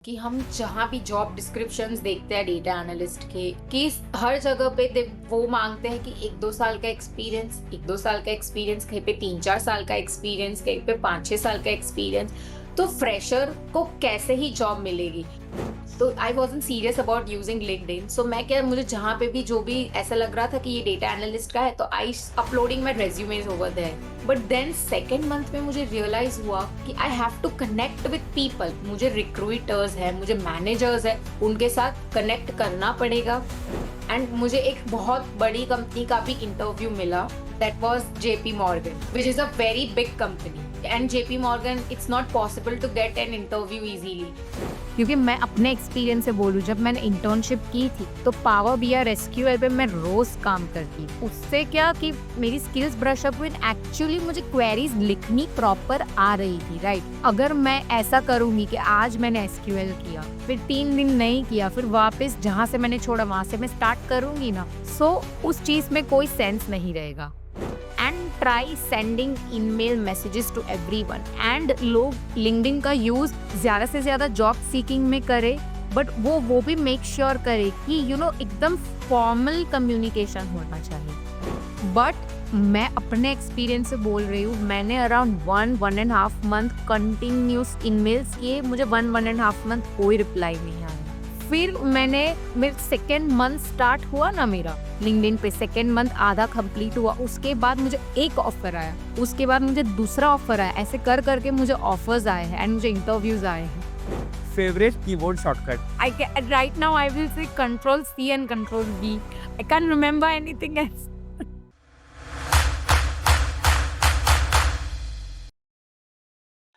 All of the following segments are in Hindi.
कि हम जहाँ भी जॉब डिस्क्रिप्शंस देखते हैं डेटा एनालिस्ट के कि हर जगह पे वो मांगते हैं कि 1-2 साल का एक्सपीरियंस, 1-2 साल का एक्सपीरियंस, कहीं पे 3-4 साल का एक्सपीरियंस, कहीं पे 5-6 साल का एक्सपीरियंस। तो फ्रेशर को कैसे ही जॉब मिलेगी? तो I wasn't serious about using LinkedIn. So मैं क्या, मुझे जहाँ पे भी जो भी ऐसा लग रहा था कि ये डेटा एनालिस्ट का है, तो I uploading my resumes over there. But then second month में मुझे रियलाइज हुआ कि I have to connect with people. मुझे रिक्रूटर्स है, मुझे मैनेजर्स है, उनके साथ कनेक्ट करना पड़ेगा। एंड मुझे एक बहुत बड़ी कंपनी का भी इंटरव्यू मिला, that was JP Morgan, which is a very big company. And JP Morgan, it's not possible to get an interview easily. क्योंकि मैं अपने एक्सपीरियंस से बोलूँ, जब मैंने इंटर्नशिप की थी तो पावर BI SQL पे मैं रोज काम करती। उससे क्या कि मेरी स्किल्स ब्रश अप हुई, एक्चुअली मुझे क्वेरीज लिखनी प्रॉपर आ रही थी, राइट। अगर मैं ऐसा करूंगी कि आज मैंने SQL किया, फिर 3 दिन नहीं किया, फिर वापस जहाँ से मैंने छोड़ा वहाँ से मैं स्टार्ट करूंगी ना, सो उस चीज में कोई सेंस नहीं रहेगा। And try sending email messages to everyone. And लोग लिंक्डइन का यूज ज्यादा से ज्यादा जॉब सीकिंग में करे, बट वो भी मेक श्योर करे कि एकदम फॉर्मल कम्युनिकेशन होना चाहिए। बट मैं अपने एक्सपीरियंस से बोल रही हूँ, मैंने अराउंड 1.5 मंथ कंटिन्यूस ईमेल्स किए, मुझे 1.5 मंथ कोई रिप्लाई नहीं आया। फिर मेरे सेकेंड मंथ स्टार्ट हुआ ना, मेरा लिंक्डइन पे सेकेंड मंथ आधा कंप्लीट हुआ, उसके बाद मुझे एक ऑफर आया, उसके बाद मुझे दूसरा ऑफर आया, ऐसे कर करके मुझे ऑफर्स आए हैं एंड मुझे इंटरव्यूज आए हैं। Favourite keyboard shortcut? Right now I will say Ctrl+C and Ctrl+V। I can remember anything else.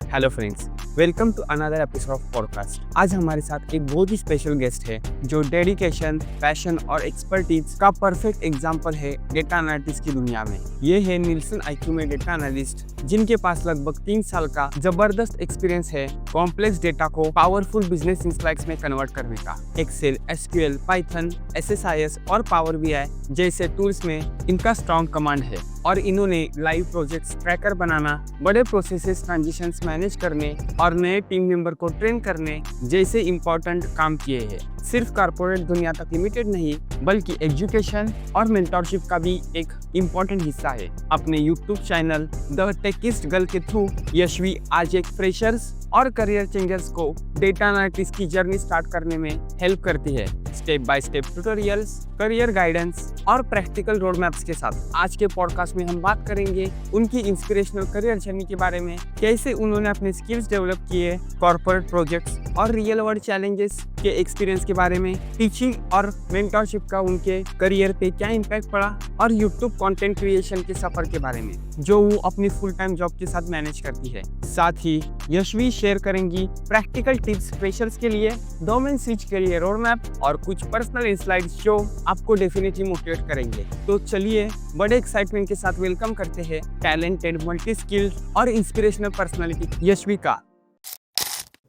Hello friends, welcome to another episode of podcast. आज हमारे साथ एक बहुत ही स्पेशल गेस्ट है जो डेडिकेशन, पैशन और एक्सपर्टीज का परफेक्ट एग्जांपल है डेटा एनालिटिक्स की दुनिया में। ये है निल्सन IQ में डेटा एनालिस्ट, जिनके पास लगभग 3 साल का जबरदस्त एक्सपीरियंस है कॉम्प्लेक्स डेटा को पावरफुल बिजनेस इंसाइट्स में कन्वर्ट करने का। एक्सेल, SQL, पाइथन, SSIS और पावर BI जैसे टूल्स में इनका स्ट्रॉन्ग कमांड है और इन्होंने लाइव प्रोजेक्ट्स ट्रैकर बनाना, बड़े प्रोसेसेस ट्रांजिशंस मैनेज करने और नए टीम मेंबर को ट्रेन करने जैसे इंपॉर्टेंट काम किए हैं। सिर्फ कॉर्पोरेट दुनिया तक लिमिटेड नहीं, बल्कि एजुकेशन और मेंटरशिप का भी एक इम्पोर्टेंट हिस्सा है। अपने यूट्यूब चैनल द टेकिस्ट गर्ल के थ्रू यशवी आज एक फ्रेशर्स और करियर चेंजर्स को डेटा एनालिटिक्स की जर्नी स्टार्ट करने में हेल्प करती है। Step by step tutorials, career guidance और प्रैक्टिकल रोड मैप्स के साथ आज के पॉडकास्ट में हम बात करेंगे उनकी इंस्पिरेशनल करियर जर्नी के बारे में, कैसे उन्होंने अपने स्किल्स डेवलप किए, कॉर्पोरेट प्रोजेक्ट्स और रियल वर्ल्ड चैलेंजेस के एक्सपीरियंस के बारे में, टीचिंग और मेंटरशिप का उनके करियर पे क्या इम्पैक्ट पड़ा और यूट्यूब कंटेंट क्रिएशन के सफर के बारे में जो वो अपनी फुल टाइम जॉब के साथ मैनेज करती है। साथ ही यशवी शेयर करेंगी प्रैक्टिकल टिप्स फ्रेशर्स के लिए, डोमेन स्विच के लिए रोड मैप और कुछ पर्सनल इंसाइट्स जो आपको डेफिनेटली मोटिवेट करेंगे। तो चलिए बड़े एक्साइटमेंट के साथ वेलकम करते हैं टैलेंटेड, मल्टी स्किल्ड और इंस्पिरेशनल पर्सनालिटी यशवी का।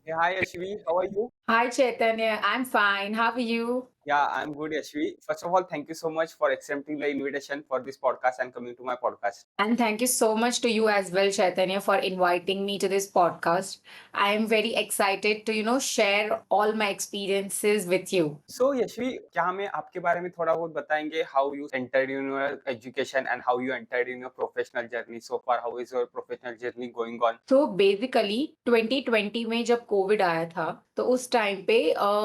Hi Yashvi, how are you? Hi Chaitanya, I'm fine. How are you? Yeah, I'm good, Yashvi. First of all, thank you so much for accepting the invitation for this podcast and coming to my podcast. And thank you so much to you as well, Chaitanya, for inviting me to this podcast. I am very excited to, share all my experiences with you. So, Yashvi, क्या हमें आपके बारे में थोड़ा बहुत बताएंगे? How you entered in your education and how you entered in your professional journey so far? How is your professional journey going on? तो बेसिकली 2020 में जब कोविड आया था, तो उस टाइम पे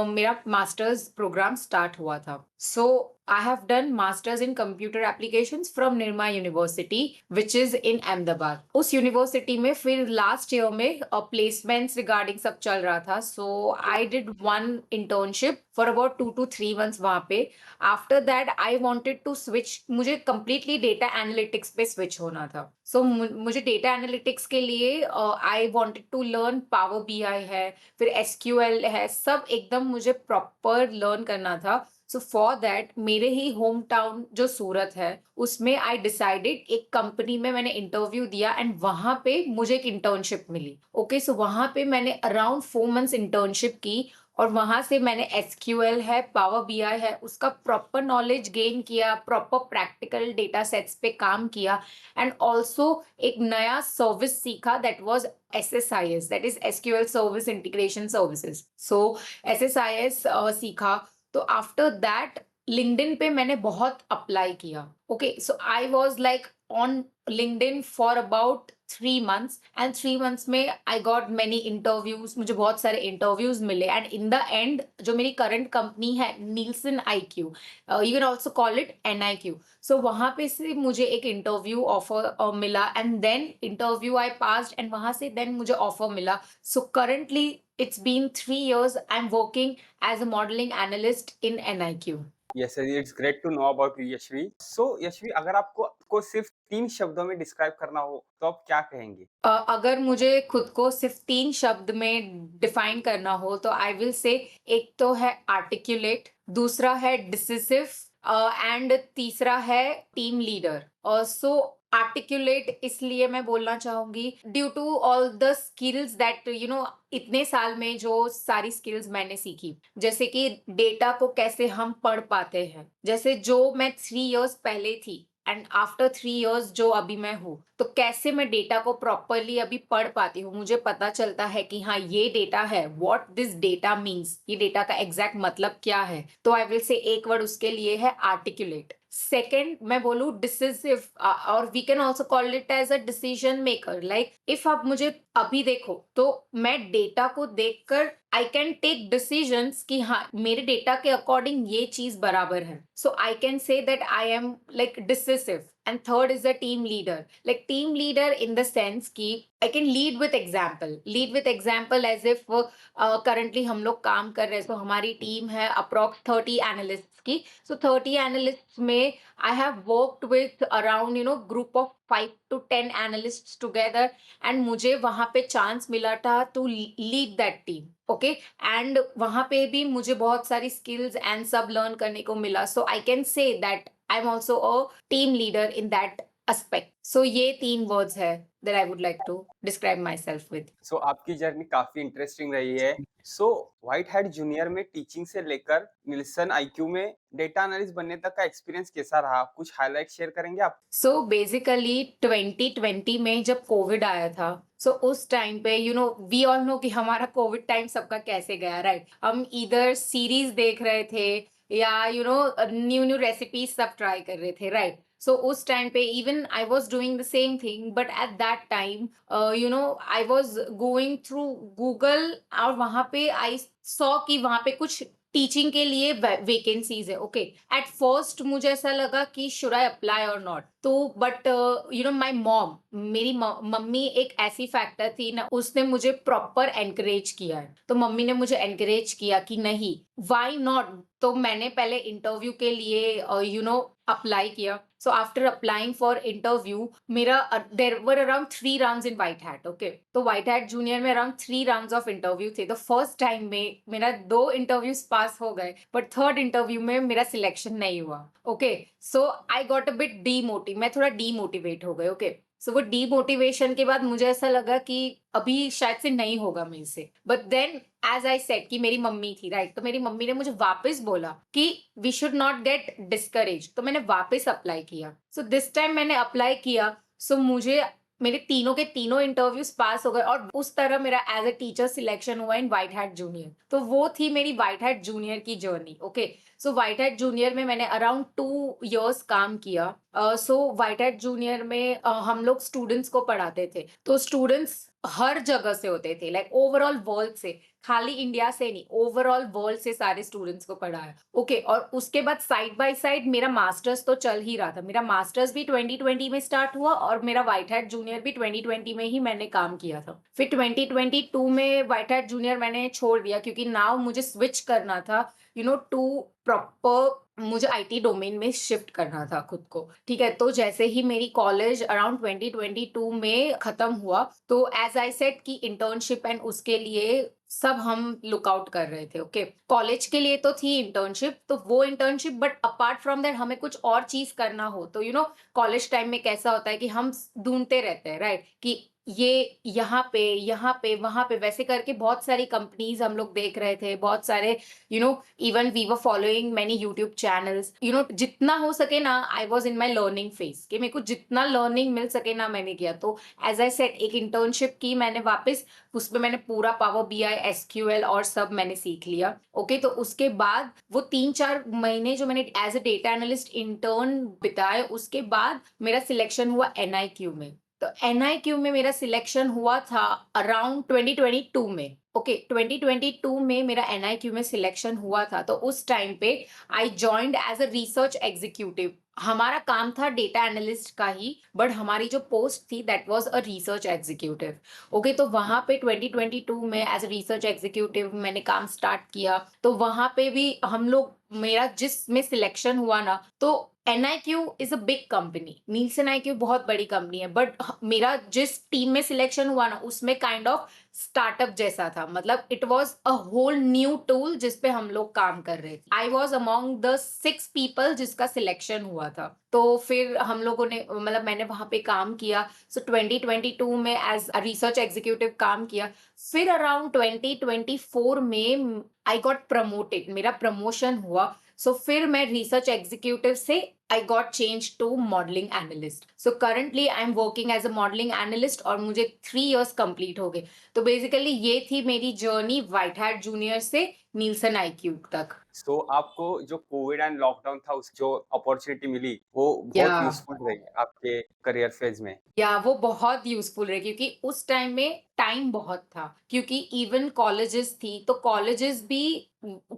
मेरा मास्टर्स प्रोग्राम स्टार्ट हुआ था। So I have done masters in computer applications from Nirma university, which is in Ahmedabad. उस यूनिवर्सिटी में फिर लास्ट ईयर में प्लेसमेंट्स रिगार्डिंग सब चल रहा था। So I did one internship for about 2 to 3 months वहाँ पे। After that I wanted to switch, मुझे कम्प्लीटली डेटा एनालिटिक्स पे स्विच होना था। सो मुझे डेटा एनालिटिक्स के लिए I wanted to learn power BI है, फिर SQL है, सब एकदम मुझे प्रॉपर लर्न करना था। सो फॉर दैट मेरे ही होम टाउन जो सूरत है, उसमें आई डिसाइडेड, एक कंपनी में मैंने इंटरव्यू दिया एंड वहां पे मुझे एक इंटर्नशिप मिली। ओके, सो वहां पे मैंने अराउंड 4 months इंटर्नशिप की और वहां से मैंने एसक्यूएल है, पावर बीआई है, उसका प्रॉपर नॉलेज गेन किया, प्रॉपर प्रैक्टिकल डेटा सेट्स पे काम किया एंड ऑल्सो एक नया सर्विस सीखा that was SSIS, that is SQL service integration services. So SSIS सीखा। तो आफ्टर दैट लिंक्डइन पे मैंने बहुत अप्लाई किया। Okay, so I was like on LinkedIn for about 3 months and 3 months में आई गॉट मैनी इंटरव्यूज, मुझे बहुत सारे इंटरव्यूज मिले एंड इन द एंड जो मेरी करंट कंपनी है Nielsen IQ, you can also call it NIQ, so वहां पे से मुझे एक इंटरव्यू ऑफर मिला and then interview I passed and वहां से देन मुझे ऑफर मिला। So currently it's been 3 years I'm working as a modeling analyst in NIQ. Yes sir, it's great to know about you Yashvi. So Yashvi, अगर आपको सिर्फ 3 शब्दों में डिस्क्राइब करना हो तो आप क्या कहेंगे? अगर मुझे खुद को सिर्फ 3 शब्द में डिफाइन करना हो तो आई विल से, एक तो है आर्टिकुलेट, दूसरा है डिसिसिव एंड तीसरा है टीम लीडर। सो आर्टिकुलेट इसलिए मैं बोलना चाहूंगी due to all the skills that इतने साल में जो सारी स्किल्स मैंने सीखी, जैसे कि डेटा को कैसे हम पढ़ पाते हैं, जैसे जो मैं 3 years पहले थी एंड आफ्टर 3 years जो अभी मैं हूँ, तो कैसे मैं डेटा को प्रॉपरली अभी पढ़ पाती हूँ, मुझे पता चलता है कि हाँ ये डेटा है, व्हाट दिस डेटा मीन्स, ये डेटा का एग्जैक्ट मतलब क्या है। तो आई विल से एक वर्ड उसके लिए है आर्टिकुलेट। सेकेंड मैं बोलूँ डिसिसिव, और we can also call it as a decision maker. Like if आप मुझे अभी देखो तो मैं डेटा को देखकर आई कैन टेक डिसीजंस कि हाँ मेरे डेटा के अकॉर्डिंग ये चीज बराबर है। So I can say that I am like decisive. And third is the team leader, like team leader in the sense कि I can lead with example as if currently हम लोग काम कर रहे हैं। तो हमारी टीम है अप्रॉक्स 30 एनालिस्ट की। सो 30 एनालिस्ट में I have worked with around group of 5 to 10 analysts together and मुझे वहां पे चांस मिला था to lead that team. Okay, and वहां पे भी मुझे बहुत सारी स्किल्स एंड सब लर्न करने को मिला। So I can say that I am also a team leader in that aspect. So ये 3 words है that I would like to describe myself with. सो आपकी जर्नी काफी इंटरेस्टिंग रही है। सो व्हाइट हैट जूनियर में टीचिंग से लेकर निल्सन IQ में डेटा एनालिस्ट बनने तक का एक्सपीरियंस कैसा रहा? कुछ हाईलाइट शेयर करेंगे आप? सो बेसिकली 2020 में जब कोविड आया था, सो उस टाइम पे वी ऑल नो कि हमारा कोविड टाइम सबका कैसे गया, राइट? हम इधर सीरीज देख रहे थे या न्यू न्यू रेसिपीज सब ट्राई कर रहे थे, राइट? सो उस टाइम पे even I was doing the same thing, but at that time I was going through Google और वहां पे आई सॉ कि वहां पे कुछ टीचिंग के लिए वैकेंसीज है। ओके, एट फर्स्ट मुझे ऐसा लगा कि शुड आई अप्लाई और नॉट, तो बट माय मॉम, मेरी मम्मी एक ऐसी फैक्टर थी ना, उसने मुझे प्रॉपर एनकरेज किया है। तो मम्मी ने मुझे एनकरेज किया कि नहीं, व्हाई नॉट। तो मैंने पहले इंटरव्यू के लिए अप्लाई किया। So after applying for interview मेरा there were around 3 rounds in White Hat. Okay, तो व्हाइट हैट जूनियर में अराउंड 3 rounds ऑफ इंटरव्यू थे। तो फर्स्ट टाइम में मेरा 2 इंटरव्यूज पास हो गए, बट थर्ड इंटरव्यू में मेरा सिलेक्शन नहीं हुआ। Okay, so I got a bit मैं थोड़ा डीमोटिवेट हो गए। ओके, सो वो डीमोटिवेशन के बाद मुझे ऐसा लगा कि अभी शायद से नहीं होगा मेरे से। But then as I said कि मेरी मम्मी थी, राइट? तो मेरी मम्मी ने मुझे वापस बोला कि we should not get discourage. तो मैंने वापस अप्लाई किया। सो दिस टाइम मैंने अप्लाई किया। सो मुझे मेरे तीनों के तीनों इंटरव्यूज पास हो गए और उस तरह मेरा एज अ टीचर सिलेक्शन हुआ इन व्हाइट हैट जूनियर। तो वो थी मेरी व्हाइट हैट जूनियर की जर्नी। ओके, सो व्हाइट हैट जूनियर में मैंने अराउंड 2 years काम किया। सो व्हाइट हैट जूनियर में हम लोग स्टूडेंट्स को पढ़ाते थे। तो स्टूडेंट्स हर जगह से होते थे, लाइक ओवरऑल वर्ल्ड से, खाली इंडिया से नहीं, ओवरऑल वर्ल्ड से सारे स्टूडेंट्स को पढ़ाया। ओके, और उसके बाद साइड बाय साइड मेरा मास्टर्स तो चल ही रहा था। मेरा मास्टर्स भी 2020 में स्टार्ट हुआ और मेरा व्हाइट हैट जूनियर भी 2020 में ही मैंने काम किया था। फिर 2022 में व्हाइट हैट जूनियर मैंने छोड़ दिया क्योंकि नाउ मुझे स्विच करना था टू प्रॉपर, मुझे IT डोमेन में शिफ्ट करना था खुद को। ठीक है, तो जैसे ही मेरी कॉलेज अराउंड 2022 में खत्म हुआ, तो एज आई सेड कि इंटर्नशिप एंड उसके लिए सब हम लुक आउट कर रहे थे। ओके, कॉलेज के लिए तो थी इंटर्नशिप, तो वो internship, but apart from that हमें कुछ और चीज करना हो तो कॉलेज टाइम में कैसा होता है कि हम ढूंढते रहते हैं, राइट? कि ये यहाँ पे, वहाँ पे वैसे करके बहुत सारी कंपनीज़ हम लोग देख रहे थे, बहुत सारे even we were following many YouTube channels, जितना हो सके ना I was in my learning phase कि मेरे को जितना लर्निंग मिल सके ना मैंने किया। तो एज़ आई सेड एक इंटर्नशिप की मैंने वापस, उसमें मैंने पूरा पावर बीआई, एसक्यूएल और सब मैंने सीख लिया। ओके, तो उसके बाद वो 3-4 महीने जो मैंने as a data analyst intern बिताए, उसके बाद मेरा सिलेक्शन हुआ एनआईक्यू में। तो एनआईक्यू में मेरा सिलेक्शन हुआ था अराउंड 2022 में। ओके, 2022 में मेरा एनआईक्यू में सिलेक्शन हुआ था। तो उस टाइम पे I joined as a research executive. हमारा काम था डेटा एनालिस्ट का ही, बट हमारी जो पोस्ट थी that was a research executive. Okay, तो वहां पे 2022 में एज अ रिसर्च एग्जीक्यूटिव मैंने काम स्टार्ट किया। तो वहां पे भी हम लोग, मेरा जिसमें सिलेक्शन हुआ ना, तो NIQ is a big company, Nielsen IQ बहुत बड़ी कंपनी है, बट मेरा जिस टीम में सिलेक्शन हुआ ना, उसमें काइंड ऑफ स्टार्टअप जैसा था। मतलब it was a whole new tool जिस पे हम लोग काम कर रहे थे। I was among the 6 people जिसका सिलेक्शन हुआ था। तो फिर हम लोगों ने, मतलब मैंने वहां पे काम किया। सो 2022 में एज अ रिसर्च एग्जीक्यूटिव काम किया। फिर अराउंड 2024 में आई गॉट प्रमोटेड, मेरा प्रमोशन हुआ। सो फिर मैं रिसर्च एग्जीक्यूटिव से I got change to modelling analyst. So currently I am working as a modelling analyst और मुझे 3 इयर्स कंप्लीट हो गए। तो बेसिकली ये थी मेरी जर्नी व्हाइट हैट जूनियर से नीलसन आईक्यू तक। सो आपको जो कोविड एंड लॉकडाउन था, उस जो अपॉर्चुनिटी मिली, वो या बहुत यूज़फुल रही आपके करियर फेज़ में। वो बहुत यूजफुल रहे, क्योंकि उस टाइम में टाइम बहुत था, क्योंकि इवन कॉलेजेस थी तो कॉलेजेस भी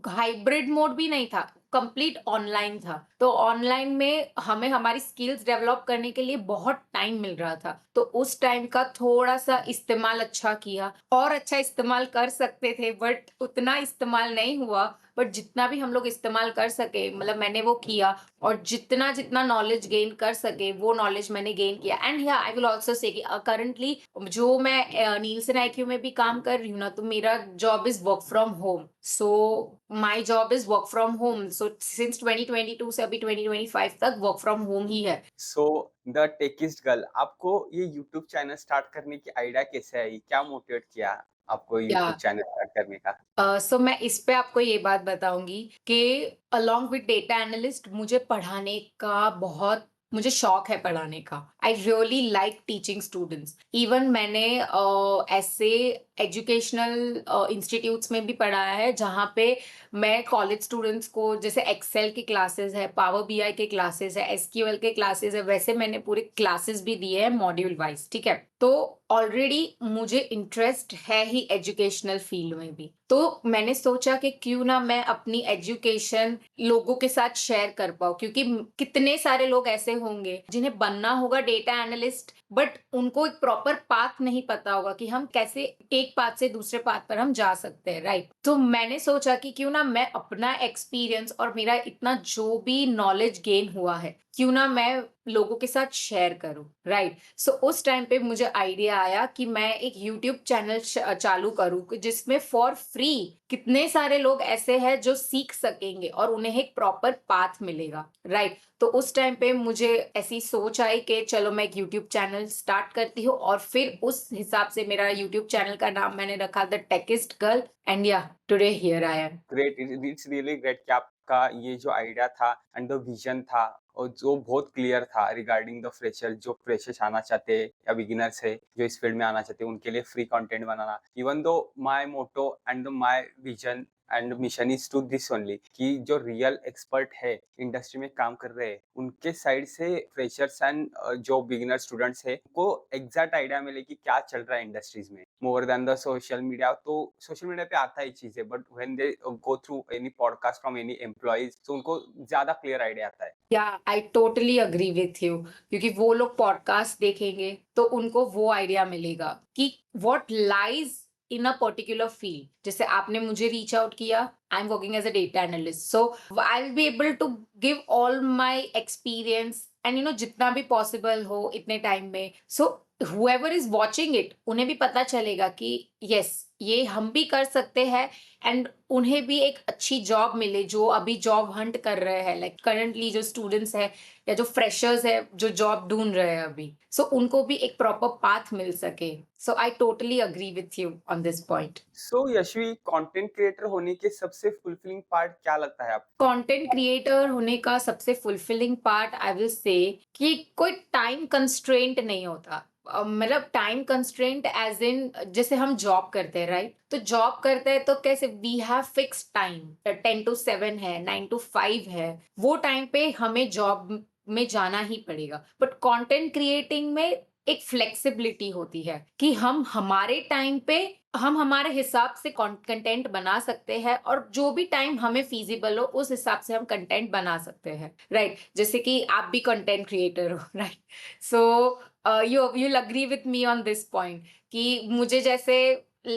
हाइब्रिड मोड भी नहीं था, कंप्लीट ऑनलाइन था। तो ऑनलाइन में हमें हमारी स्किल्स डेवलप करने के लिए बहुत टाइम मिल रहा था। तो उस टाइम का थोड़ा सा इस्तेमाल अच्छा किया, और अच्छा इस्तेमाल कर सकते थे बट उतना इस्तेमाल नहीं हुआ। बट जितना भी हम लोग इस्तेमाल कर सके, मतलब मैंने वो किया। और जितना जितना नॉलेज गेन कर सके वो नॉलेज मैंने गेन किया। एंड या आई विल आल्सो से कि करंटली जो मैं नीलसन आईक्यू में भी काम कर रही हूँ ना, तो मेरा job is work from home. So my job is work from home. So since 2022 से अभी 2025 तक वर्क फ्रॉम होम ही है। सो द टेकिस्ट गर्ल, आपको ये यूट्यूब चैनल स्टार्ट करने की आइडिया कैसे आई? क्या मोटिवेट किया आपको या यूट्यूब चैनल स्टार्ट करने का? सो मैं इस पे आपको ये बात बताऊंगी कि अलोंग विद डेटा एनालिस्ट मुझे पढ़ाने का बहुत, मुझे शौक है पढ़ाने का। I really like teaching students. Even मैंने ऐसे एजुकेशनल इंस्टीट्यूट्स में भी पढ़ाया है जहाँ पे मैं कॉलेज स्टूडेंट्स को, जैसे एक्सेल की क्लासेस है, पावर बीआई के क्लासेस है, एसक्यूएल के क्लासेस है, वैसे मैंने पूरे क्लासेस भी दिए हैं मॉड्यूल वाइज। ठीक है, तो ऑलरेडी मुझे इंटरेस्ट है ही एजुकेशनल फील्ड में भी। तो मैंने सोचा कि क्यों ना मैं अपनी एजुकेशन लोगों के साथ शेयर कर पाऊँ, क्योंकि कितने सारे लोग ऐसे होंगे जिन्हें बनना होगा डेटा एनालिस्ट, बट उनको एक प्रॉपर पाथ नहीं पता होगा कि हम कैसे एक पाथ से दूसरे पाथ पर हम जा सकते हैं, राइट। तो मैंने सोचा कि क्यों ना मैं अपना एक्सपीरियंस और मेरा इतना जो भी नॉलेज गेन हुआ है, क्यों ना मैं लोगों के साथ शेयर करूं, राइट। सो उस टाइम पे मुझे आइडिया आया कि मैं एक यूट्यूब चैनल चालू करूं जिसमें फॉर फ्री कितने सारे लोग ऐसे हैं जो सीख सकेंगे और उन्हें एक प्रॉपर पाथ मिलेगा, राइट। तो उस टाइम पे मुझे ऐसी सोच आई कि चलो मैं एक यूट्यूब चैनल स्टार्ट करती हूँ, और फिर उस हिसाब से मेरा यूट्यूब चैनल का नाम मैंने रखा द टेकिस्ट गर्ल। एंड या today here I am. Great, it's really great कि आपका ये जो आइडिया था एंड द विजन था, और जो बहुत क्लियर था रिगार्डिंग द फ्रेशर, जो फ्रेशर्स आना चाहते हैं या बिगिनर्स है जो इस फील्ड में आना चाहते हैं, उनके लिए फ्री कंटेंट बनाना। Even though my motto and my vision and mission is to this only, कि जो रियल एक्सपर्ट है इंडस्ट्री में काम कर रहे हैं, उनके साइड से फ्रेशर्स एंड जो बिगिनर स्टूडेंट्स है को एग्जैक्ट आइडिया मिले कि क्या चल रहा है इंडस्ट्रीज में, more than the social media. तो सोशल मीडिया पे आता है चीजें, but when they go through any podcast from any employees, तो उनको ज्यादा क्लियर आइडिया आता है। या आई टोटली अग्री विथ यू, क्योंकि वो लोग पॉडकास्ट देखेंगे तो उनको वो आइडिया मिलेगा कि what lies in a particular field. जैसे आपने मुझे रीच आउट किया, I am working as a data analyst, so I will be able to give all my experience and जितना भी पॉसिबल हो इतने टाइम में। सो whoever is watching it उन्हें भी पता चलेगा कि यस ये हम भी कर सकते हैं एंड उन्हें भी एक अच्छी जॉब मिले जो अभी जॉब हंट कर रहे हैं, लाइक करंटली जो स्टूडेंट्स है या जो फ्रेशर्स है जो जॉब ढूंढ रहे हैं अभी, सो उनको भी एक प्रॉपर पाथ मिल सके. So I totally agree with you on this point. So Yashvi, content creator होने के सबसे फुलफिलिंग पार्ट क्या लगता है आपको? कंटेंट क्रिएटर होने का सबसे फुलफिलिंग पार्ट आई विल से कि कोई टाइम कंस्ट्रेंट नहीं होता. मतलब टाइम कंस्ट्रेंट एज इन जैसे हम जॉब करते हैं राइट, तो जॉब करते हैं तो कैसे we have fix time, 10 to 7 है, 9 to 5 है, वो टाइम पे हमें जॉब में जाना ही पड़ेगा. बट कंटेंट क्रिएटिंग में एक फ्लेक्सिबिलिटी होती है कि हम हमारे टाइम पे हम हमारे हिसाब से कंटेंट बना सकते हैं और जो भी टाइम हमें फीजिबल हो उस हिसाब से हम कंटेंट बना सकते हैं राइट. जैसे कि आप भी कंटेंट क्रिएटर हो right, so you'll agree with me on this point कि मुझे जैसे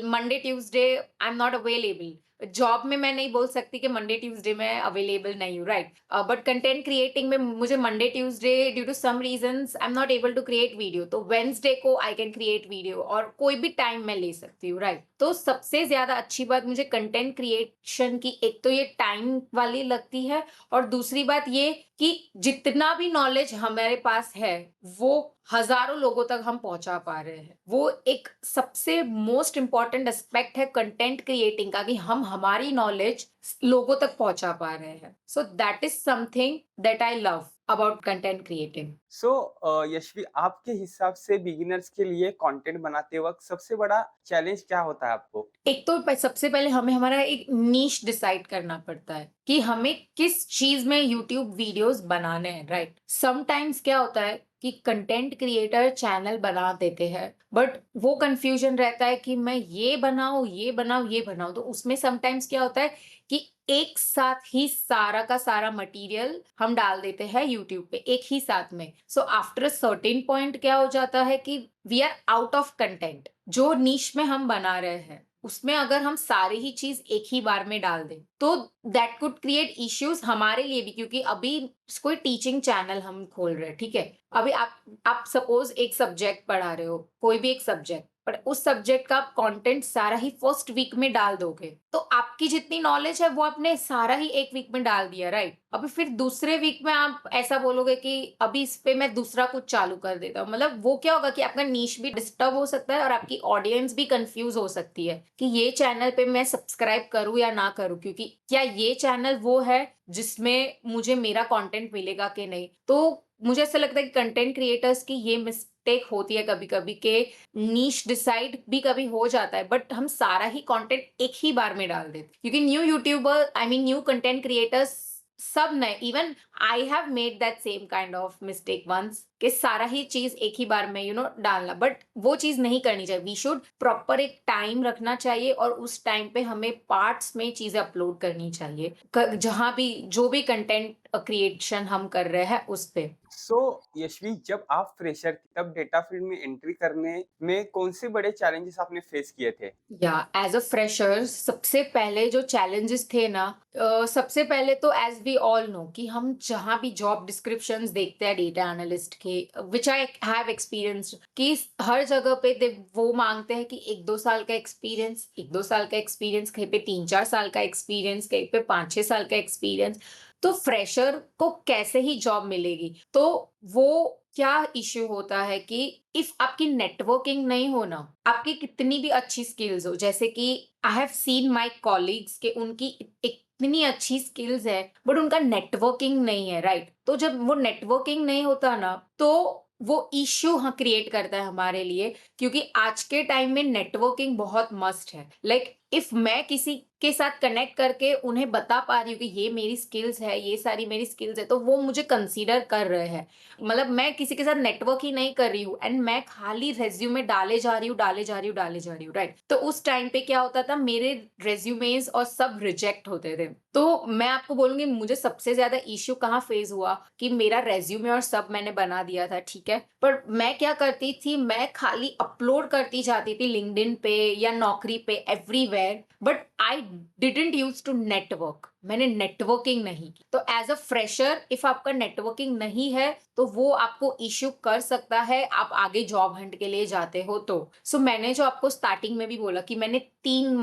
Monday Tuesday I am not available. Job में मैं नहीं बोल सकती कि मंडे ट्यूसडे मैं अवेलेबल नहीं हूँ राइट, बट कंटेंट क्रिएटिंग में मुझे Monday Tuesday due to some reasons I am not able to create video, तो वेंसडे को आई कैन क्रिएट वीडियो और कोई भी टाइम मैं ले सकती हूँ राइट. तो सबसे ज्यादा अच्छी बात मुझे कंटेंट क्रिएशन की एक तो ये टाइम वाली लगती है और दूसरी बात ये कि जितना भी नॉलेज हमारे पास है वो हजारों लोगों तक हम पहुंचा पा रहे हैं. वो एक सबसे मोस्ट इम्पॉर्टेंट एस्पेक्ट है कंटेंट क्रिएटिंग का कि हम हमारी नॉलेज लोगों तक पहुंचा पा रहे हैं. So that is something that I love about content creating. So Yashvi, आपके हिसाब से बिगिनर्स के लिए कंटेंट बनाते वक्त सबसे बड़ा चैलेंज क्या होता है आपको? एक तो सबसे पहले हमें हमारा एक नीश डिसाइड करना पड़ता है कि हमें किस चीज में यूट्यूब वीडियोस बनाने हैं राइट. समटाइम्स क्या होता है कि कंटेंट क्रिएटर चैनल बना देते हैं बट वो कंफ्यूजन रहता है कि मैं ये बनाऊं ये बनाऊं ये बनाऊं, तो उसमें समटाइम्स क्या होता है कि एक साथ ही सारा का सारा मटेरियल हम डाल देते हैं यूट्यूब पे एक ही साथ में. So after a certain point क्या हो जाता है कि we are out of content. जो नीश में हम बना रहे हैं उसमें अगर हम सारी ही चीज एक ही बार में डाल दें तो दैट कुड क्रिएट इश्यूज हमारे लिए भी, क्योंकि अभी कोई टीचिंग चैनल हम खोल रहे हैं ठीक है, अभी आप सपोज एक सब्जेक्ट पढ़ा रहे हो, कोई भी एक सब्जेक्ट, पर उस सब्जेक्ट का कंटेंट सारा ही फर्स्ट वीक में डाल दोगे तो आपकी जितनी नॉलेज है वो आपने सारा ही एक वीक में डाल दिया राइट. अभी फिर दूसरे वीक में आप ऐसा बोलोगे कि अभी इस पे मैं दूसरा कुछ चालू कर देता हूँ, मतलब वो क्या होगा कि आपका नीश भी डिस्टर्ब हो सकता है और आपकी ऑडियंस भी कंफ्यूज हो सकती है कि ये चैनल पे मैं सब्सक्राइब करूँ या ना करूँ, क्योंकि क्या ये चैनल वो है जिसमें मुझे मेरा कंटेंट मिलेगा कि नहीं. तो मुझे ऐसा लगता है कि कंटेंट क्रिएटर्स की ये मिस्टेक होती है कभी कभी के नीश डिसाइड भी कभी हो जाता है बट हम सारा ही कंटेंट एक ही बार में डाल देते, क्योंकि new YouTuber I mean new content creators सब नए, even I have made that same kind of mistake once कि सारा ही चीज एक ही बार में डालना, बट वो चीज नहीं करनी चाहिए. वी शुड प्रॉपर एक टाइम रखना चाहिए और उस टाइम पे हमें पार्ट्स में चीजें अपलोड करनी चाहिए जहां भी जो भी कंटेंट क्रिएशन हम कर रहे हैं उस पे. सो यशवी, जब आप फ्रेशर थे तब डेटा फील्ड में एंट्री करने में कौन से बड़े चैलेंजेस आपने फेस किए थे? या एज अ फ्रेशर सबसे पहले जो चैलेंजेस थे ना, सबसे पहले तो एज वी ऑल नो कि हम जहाँ भी जॉब डिस्क्रिप्शंस देखते हैं डेटा एनालिस्ट के, विच आई हैव एक्सपीरियंस, कि हर जगह पे वो मांगते हैं कि 1-2 साल का एक्सपीरियंस, 1-2 साल का एक्सपीरियंस, कहीं पे 3-4 साल का एक्सपीरियंस, कहीं पे 5-6 साल का एक्सपीरियंस. तो फ्रेशर को कैसे ही जॉब मिलेगी. तो वो क्या इश्यू होता है कि इफ आपकी नेटवर्किंग नहीं हो ना, आपकी कितनी भी अच्छी स्किल्स हो, जैसे कि I have seen my colleagues के उनकी इतनी अच्छी स्किल्स है बट उनका नेटवर्किंग नहीं है राइट. तो जब वो नेटवर्किंग नहीं होता ना तो वो इश्यू क्रिएट करता है हमारे लिए, क्योंकि आज के टाइम में नेटवर्किंग बहुत मस्ट है. लाइक इफ मैं किसी के साथ कनेक्ट करके उन्हें बता पा रही हूँ कि ये मेरी स्किल्स है, ये सारी मेरी स्किल्स है, तो वो मुझे कंसीडर कर रहे हैं. मतलब मैं किसी के साथ नेटवर्क ही नहीं कर रही हूँ एंड मैं खाली रेज्यूमे डाले जा रही हूँ राइट. तो उस टाइम पे क्या होता था, मेरे रेज्यूमेज और सब रिजेक्ट होते थे. तो मैं आपको बोलूंगी मुझे सबसे ज्यादा इश्यू कहाँ फेस हुआ कि मेरा रेज्यूमे और सब मैंने बना दिया था ठीक है, पर मैं क्या करती थी, मैं खाली अपलोड करती जाती थी लिंक्डइन पे या नौकरी पे everywhere there but I didn't use to network, मैंने नेटवर्किंग नहीं की। तो एज अ फ्रेशर इफ आपका नेटवर्किंग नहीं है तो वो आपको इश्यू कर सकता है, आप आगे जॉब हंट के लिए जाते हो तो। सो मैंने जो आपको स्टार्टिंग में भी बोला कि मैंने 3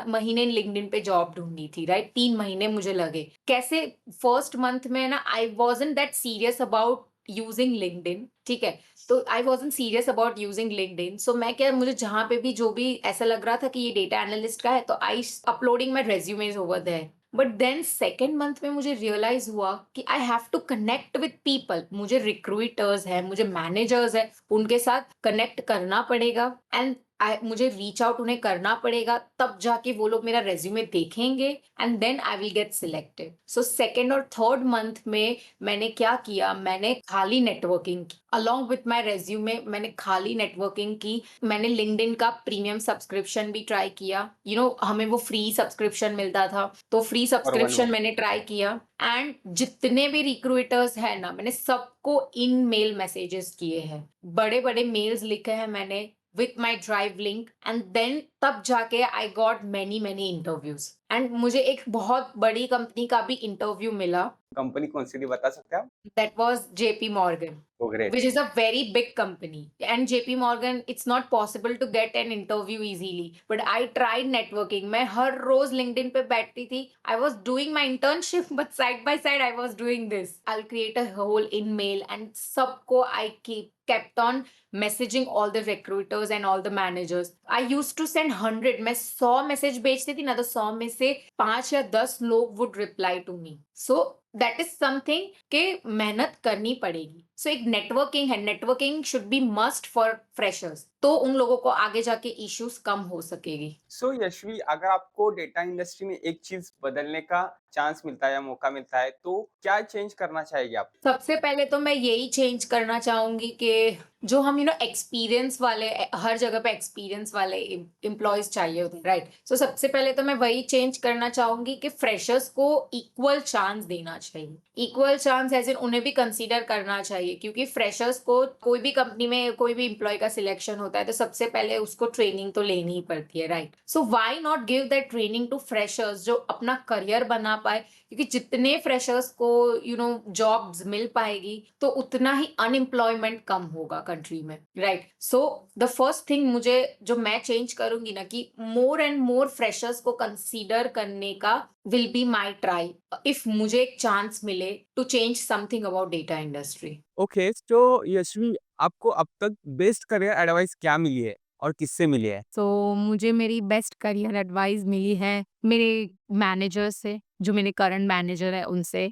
महीने लिंक्डइन पे जॉब ढूंढी थी, राइट? 3 महीने मुझे लगे। कैसे? फर्स्ट मंथ में ना I wasn't that serious about using LinkedIn, ठीक है? तो I wasn't serious about using LinkedIn. So मैं क्या, मुझे जहां पे भी जो भी ऐसा लग रहा था कि ये डेटा एनालिस्ट का है तो I uploading my resumes over there. But then second month में मुझे रियलाइज हुआ कि I have to connect with people. मुझे रिक्रूटर्स है, मुझे मैनेजर्स है, उनके साथ कनेक्ट करना पड़ेगा एंड मुझे रीच आउट उन्हें करना पड़ेगा, तब जाके वो लोग मेरा रेज्यूमे देखेंगे and then I will get selected. So second और थर्ड मंथ में मैंने क्या किया, मैंने खाली नेटवर्किंग की अलॉन्ग विथ माई रेज्यूमे। मैंने खाली नेटवर्किंग की। मैंने लिंक्डइन का प्रीमियम सब्सक्रिप्शन भी ट्राई किया। हमें वो फ्री सब्सक्रिप्शन मिलता था, तो फ्री और वन सब्सक्रिप्शन मैंने ट्राई किया एंड जितने भी रिक्रूटर्स है ना, मैंने सबको इन मेल मैसेजेस किए हैं, बड़े बड़े मेल्स लिखे हैं मैंने with my drive link and then तब जाके I got many interviews and मुझे एक बहुत बड़ी कंपनी का भी इंटरव्यू मिला। कंपनी कौन सी थी बता सकते हैं आप? That was JP Morgan, oh great. which is a very big company. And JP Morgan, it's not possible to get an interview easily. But I tried networking. मैं हर रोज LinkedIn पे बैठती थी. I was doing my internship, but side by side I was doing this. I'll create a whole email and सबको I kept on messaging all the recruiters and all the managers. I used to send 100. मैं 100 मैसेज भेजती थी ना, तो 100 में से 5 या 10 लोग would reply to me. So that is something के मेहनत करनी पड़ेगी। सो एक नेटवर्किंग है, networking should be must for freshers, तो उन लोगों को आगे जाके इश्यूज कम हो सकेगी। सो यशवी, अगर आपको डेटा इंडस्ट्री में एक चीज बदलने का चांस मिलता है या मौका मिलता है तो क्या चेंज करना चाहेगी आप? सबसे पहले तो मैं यही चेंज करना चाहूंगी कि जो हम एक्सपीरियंस वाले, हर जगह पे एक्सपीरियंस वाले एम्प्लॉयज चाहिए होते हैं, राइट? सो सबसे पहले तो मैं वही चेंज करना चाहूंगी कि फ्रेशर्स को इक्वल चांस देना चाहिए। इक्वल चांस एज इन उन्हें भी कंसीडर करना चाहिए, क्योंकि फ्रेशर्स को कोई भी कंपनी में कोई भी एम्प्लॉय का सिलेक्शन होता है तो सबसे पहले उसको ट्रेनिंग तो लेनी ही पड़ती है, right? So why not give that training to freshers जो अपना करियर बना पाए, क्योंकि जितने फ्रेशर्स को जॉब्स मिल पाएगी तो उतना ही अनएम्प्लॉयमेंट कम होगा कंट्री में, right? So the first thing मुझे जो मैं चेंज करूंगी ना, कि मोर एंड मोर फ्रेशर्स को कंसीडर करने का will be my try if मुझे एक चांस मिले to change something about data industry. Okay, तो यशवी, आपको अब तक बेस्ट करियर एडवाइस क्या मिली है और किससे मिली है? तो मुझे मेरी बेस्ट करियर एडवाइस मिली है मेरे मैनेजर से, जो मेरे करंट मैनेजर है उनसे।